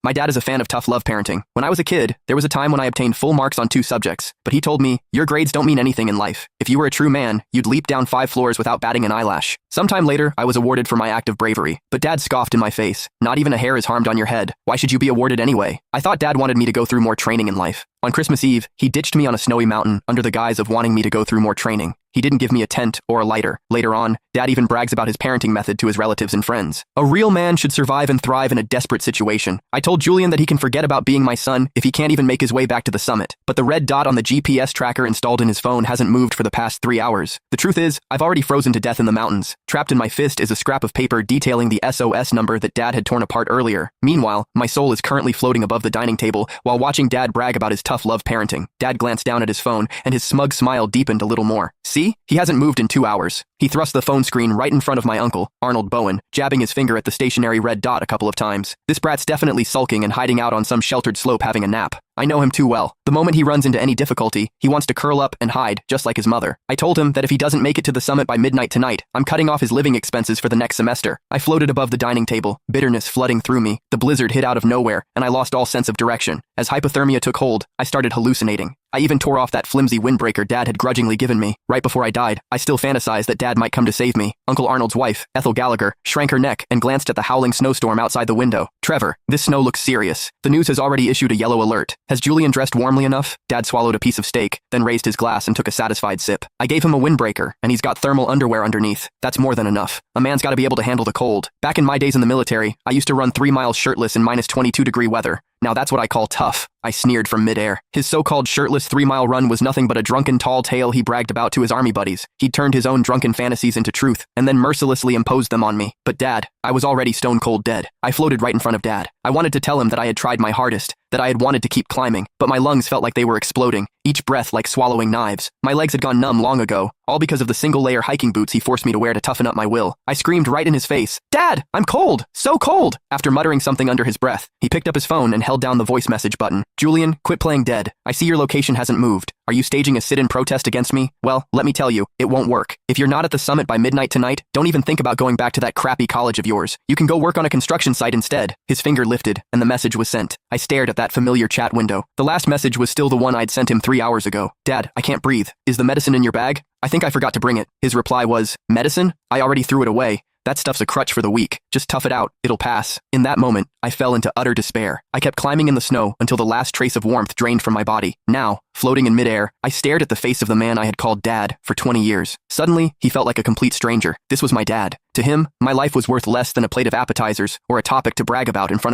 My dad is a fan of tough love parenting. When I was a kid, there was a time when I obtained full marks on 2 subjects, but he told me, your grades don't mean anything in life. If you were a true man, you'd leap down 5 floors without batting an eyelash. Sometime later, I was awarded for my act of bravery, but Dad scoffed in my face. Not even a hair is harmed on your head. Why should you be awarded anyway? I thought Dad wanted me to go through more training in life. On Christmas Eve, he ditched me on a snowy mountain under the guise of wanting me to go through more training. He didn't give me a tent or a lighter. Later on, Dad even brags about his parenting method to his relatives and friends. A real man should survive and thrive in a desperate situation. I told Julian that he can forget about being my son if he can't even make his way back to the summit. But the red dot on the GPS tracker installed in his phone hasn't moved for the past 3 hours. The truth is, I've already frozen to death in the mountains. Trapped in my fist is a scrap of paper detailing the SOS number that Dad had torn apart earlier. Meanwhile, my soul is currently floating above the dining table while watching Dad brag about his tough love parenting. Dad glanced down at his phone, and his smug smile deepened a little more. See? He hasn't moved in 2 hours. He thrust the phone screen right in front of my uncle, Arnold Bowen, jabbing his finger at the stationary red dot a couple of times. This brat's definitely sulking and hiding out on some sheltered slope having a nap. I know him too well. The moment he runs into any difficulty, he wants to curl up and hide, just like his mother. I told him that if he doesn't make it to the summit by midnight tonight, I'm cutting off his living expenses for the next semester. I floated above the dining table, bitterness flooding through me. The blizzard hit out of nowhere, and I lost all sense of direction. As hypothermia took hold, I started hallucinating. I even tore off that flimsy windbreaker Dad had grudgingly given me. Right before I died, I still fantasized that Dad might come to save me. Uncle Arnold's wife, Ethel Gallagher, shrank her neck and glanced at the howling snowstorm outside the window. Trevor, this snow looks serious. The news has already issued a yellow alert. Has Julian dressed warmly enough? Dad swallowed a piece of steak, then raised his glass and took a satisfied sip. I gave him a windbreaker, and he's got thermal underwear underneath. That's more than enough. A man's gotta be able to handle the cold. Back in my days in the military, I used to run 3 miles shirtless in minus 22-degree weather. Now that's what I call tough. I sneered from midair. His so-called shirtless 3-mile run was nothing but a drunken tall tale he bragged about to his army buddies. He'd turned his own drunken fantasies into truth, and then mercilessly imposed them on me. But Dad, I was already stone cold dead. I floated right in front of Dad. I wanted to tell him that I had tried my hardest, that I had wanted to keep climbing, but my lungs felt like they were exploding, each breath like swallowing knives. My legs had gone numb long ago, all because of the single-layer hiking boots he forced me to wear to toughen up my will. I screamed right in his face, "Dad, I'm cold! So cold!" After muttering something under his breath, he picked up his phone and held down the voice message button. "Julian, quit playing dead. I see your location hasn't moved. Are you staging a sit-in protest against me? Well, let me tell you, it won't work. If you're not at the summit by midnight tonight, don't even think about going back to that crappy college of yours. You can go work on a construction site instead." His finger lifted, and the message was sent. I stared at that familiar chat window. The last message was still the one I'd sent him 3 hours ago. "Dad, I can't breathe. Is the medicine in your bag? I think I forgot to bring it." His reply was, "Medicine? I already threw it away. That stuff's a crutch for the weak. Just tough it out. It'll pass." In that moment, I fell into utter despair. I kept climbing in the snow until the last trace of warmth drained from my body. Now, floating in midair, I stared at the face of the man I had called Dad for 20 years. Suddenly, he felt like a complete stranger. This was my dad. To him, my life was worth less than a plate of appetizers or a topic to brag about in front of